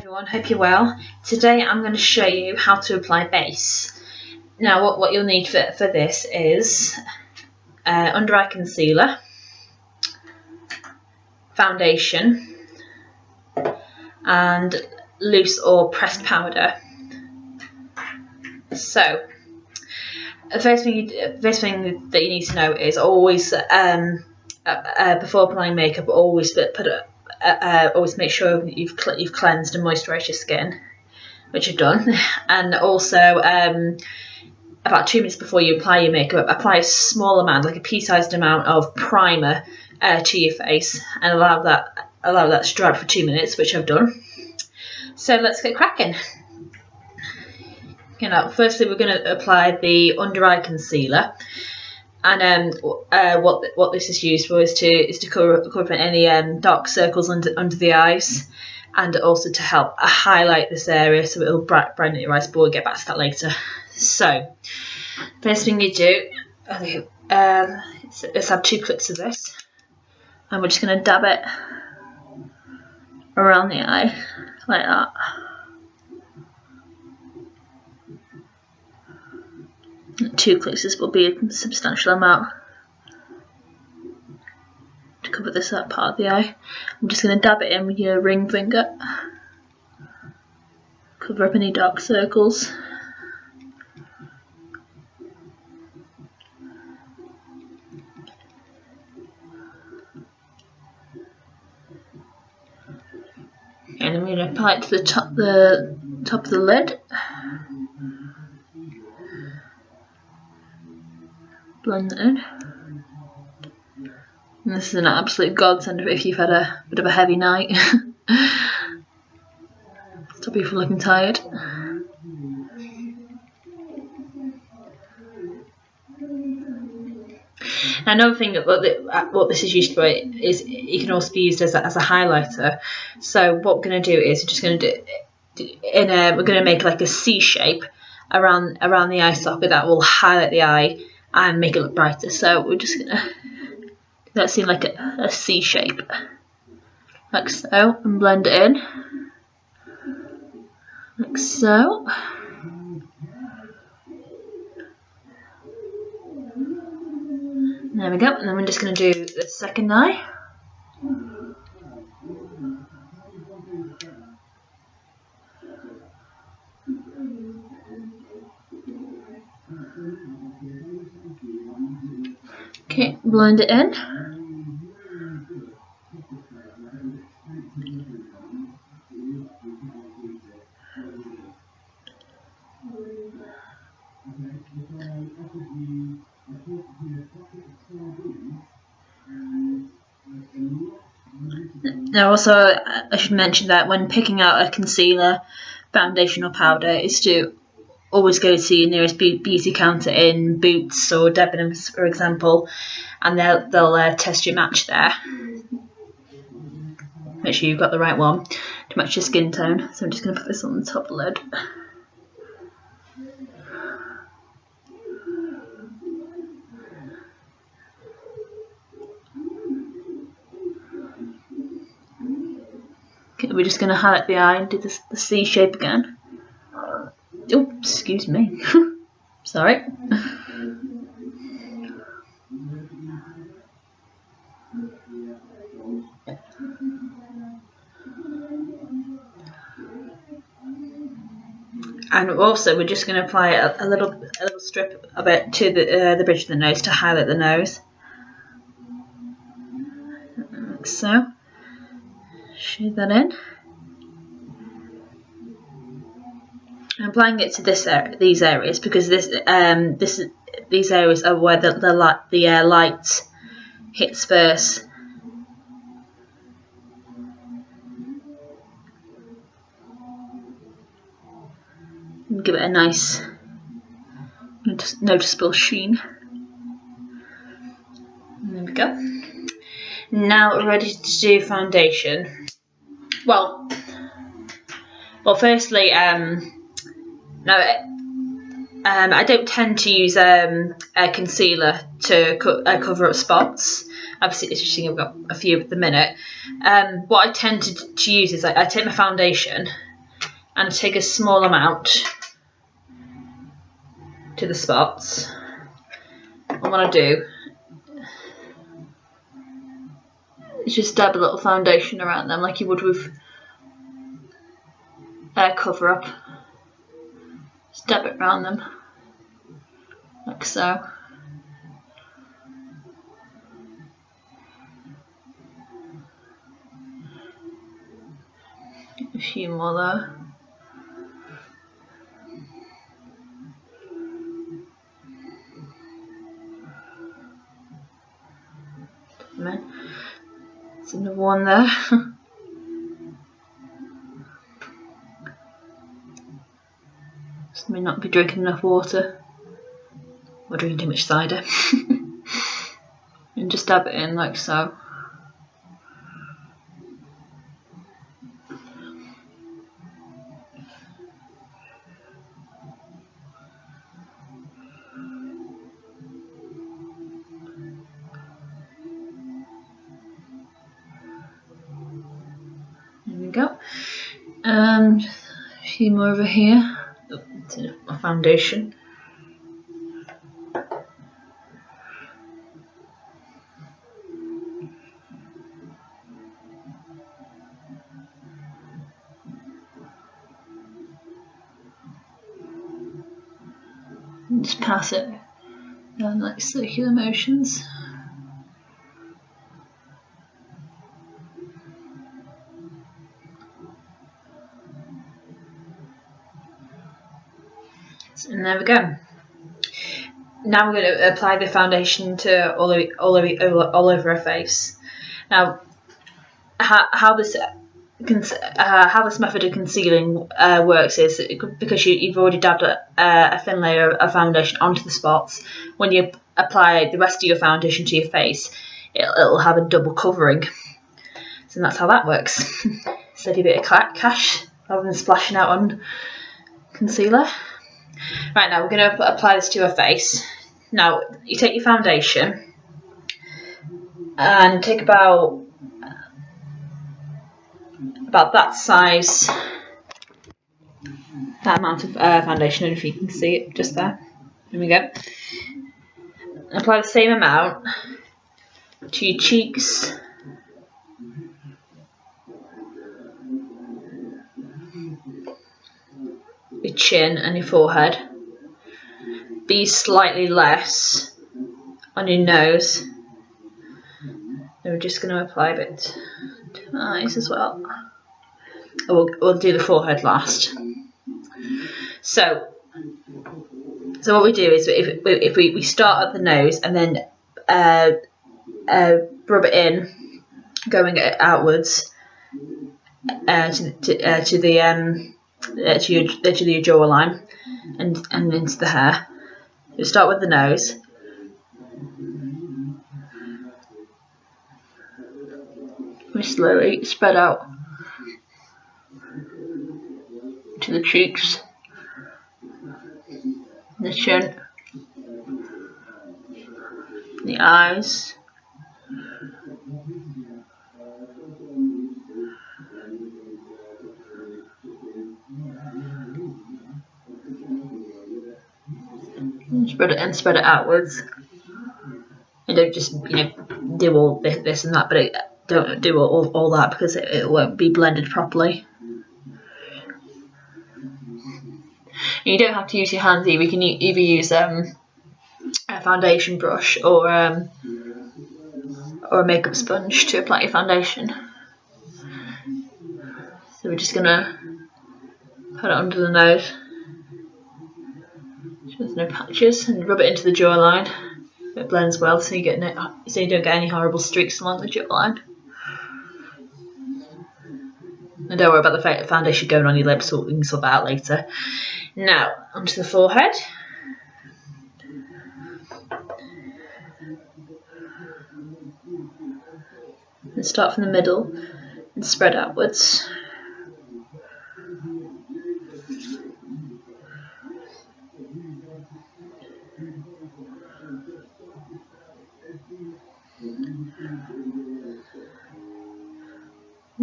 Everyone, hope you're well. Today I'm going to show you how to apply base. Now what you'll need for this is under eye concealer, foundation and loose or pressed powder. So the first thing that you need to know is always before applying makeup, always always make sure you've cleansed and moisturised your skin, which you've done, and also about 2 minutes before you apply your makeup, apply a small amount, like a pea-sized amount of primer to your face, and allow that to dry for 2 minutes, which I've done. So let's get cracking. Firstly, we're going to apply the under eye concealer. And what this is used for is to cover any dark circles under the eyes, and also to help highlight this area so it'll brighten your eyes, but we'll get back to that later. So first thing you do, let's have 2 clips of this, and we're just going to dab it around the eye like that. Two clips will be a substantial amount to cover this part of the eye. I'm just going to dab it in with your ring finger, cover up any dark circles. And I'm going to apply it to the top of the lid. Blend it in. And this is an absolute godsend if you've had a bit of a heavy night. Stop you from looking tired. Another thing what this is used for is it can also be used as a highlighter. So what we're going to do is we're going to make like a C shape around the eye socket that will highlight the eye and make it look brighter. So we're just gonna do that seem like a C shape, like so, and blend it in, like so. There we go. And then we're just gonna do the second eye. Okay, blend it in. Now also, I should mention that when picking out a concealer, foundation or powder is to always go to your nearest beauty counter in Boots or Debenhams, for example, and they'll test your match there. Make sure you've got the right one to match your skin tone. So I'm just going to put this on the top lid. Okay, we're just going to highlight the eye and do the C shape again. Oh, excuse me. Sorry. And also, we're just going to apply a little strip of it to the bridge of the nose to highlight the nose, like so. Shade that in. I'm applying it to these areas because these areas are where the light hits first. And give it a nice noticeable sheen. And there we go. Now we're ready to do foundation. Well, firstly, I don't tend to use a concealer to cover up spots. Obviously, it's interesting, I've got a few at the minute. What I tend to use is I take my foundation and take a small amount to the spots. What I want to do is just dab a little foundation around them like you would with cover up. Just dab it around them like so. A few more there. There's another one there. Just may not be drinking enough water or drinking too much cider. And just dab it in like so. There we go. And a few more over here. To my foundation. And just pass it down like circular motions. And there we go. Now we're going to apply the foundation to all over her face. Now, how this method of concealing works is because you've already dabbed a thin layer of foundation onto the spots. When you apply the rest of your foundation to your face, it'll have a double covering. So that's how that works. Steady bit of cash rather than splashing out on concealer. Right, now we're going to apply this to her face. Now you take your foundation and take about that size, that amount of foundation, and if you can see it just there. There we go. Apply the same amount to your cheeks, your chin and your forehead. Be slightly less on your nose. Then we're just going to apply a bit to my eyes as well. We'll do the forehead last. So what we do is if we start at the nose and then rub it in, going outwards to your jawline and into the hair. We start with the nose. We slowly spread out to the cheeks, the chin, the eyes, and spread it outwards. And don't just do all this and that, but don't do all that because it won't be blended properly. And you don't have to use your hands either. You can either use a foundation brush or a makeup sponge to apply your foundation. So we're just gonna put it under the nose. There's no patches, and rub it into the jawline. It blends well, so you don't get any horrible streaks along the jawline. And don't worry about the foundation going on your lips, we can sort that out later. Now, onto the forehead. And start from the middle and spread outwards.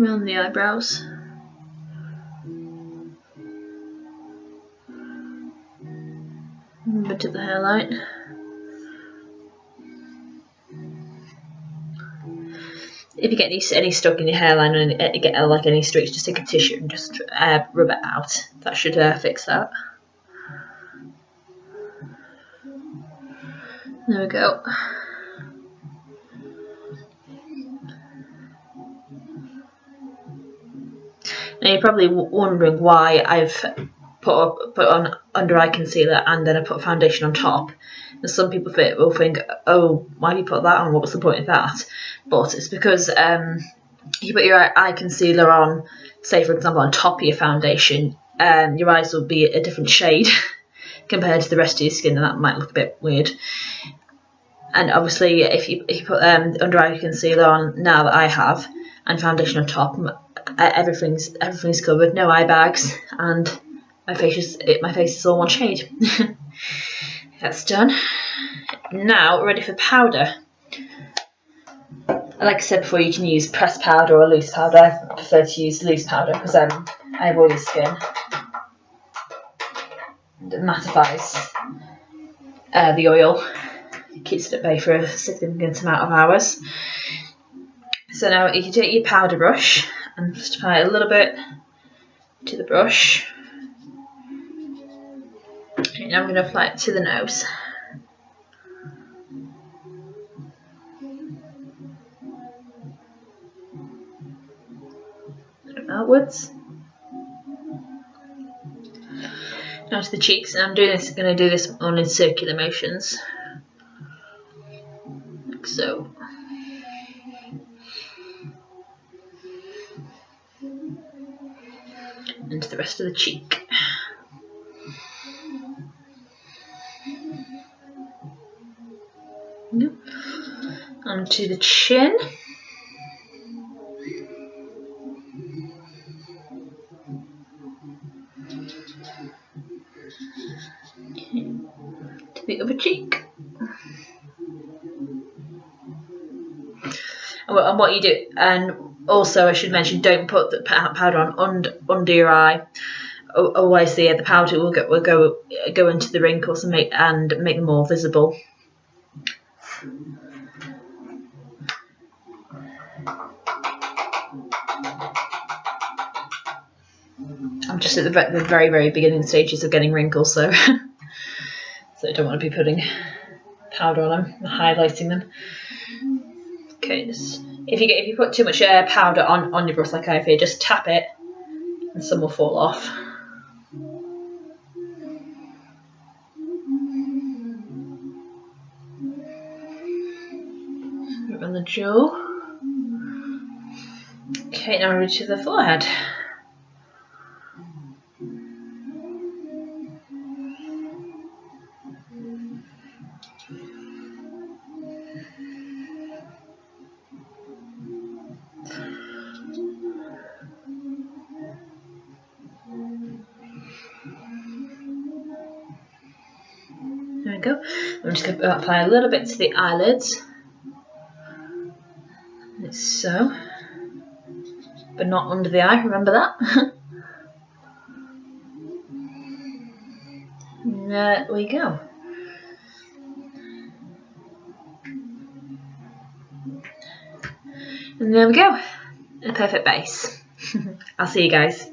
Around the eyebrows. bit of the hairline. If you get any stuck in your hairline and you get like any streaks, just take a tissue and just rub it out. That should fix that. There we go. Now you're probably wondering why I've put on under eye concealer and then I put foundation on top. And some people will think, oh, why do you put that on? What was the point of that? But it's because you put your eye concealer on, say for example, on top of your foundation, your eyes will be a different shade compared to the rest of your skin, and that might look a bit weird. And obviously, if you put under eye concealer on now that I have, and foundation on top, everything's covered, no eye bags, and my face is all one shade. That's done. Now we're ready for powder. Like I said before, you can use pressed powder or loose powder. I prefer to use loose powder because I have oily skin. And it mattifies the oil. It keeps it at bay for a significant amount of hours. So now you can take your powder brush and just apply a little bit to the brush. And I'm going to apply it to the nose. Outwards. Now to the cheeks, and I'm going to do this on in circular motions, like so. And to the rest of the cheek. Onto the chin. To the other cheek. And what you do, and also I should mention, don't put the powder on under your eye. Otherwise, the powder will go into the wrinkles and make them more visible. I'm just at the very, very beginning stages of getting wrinkles, so so I don't want to be putting powder on them, highlighting them. Okay, if you put too much powder on your brush like I have here, just tap it, and some will fall off. On the jaw. Okay, now we're ready to the forehead. There we go. I'm just going to apply a little bit to the eyelids. Like so. But not under the eye, remember that? And there we go. And there we go. A perfect base. I'll see you guys.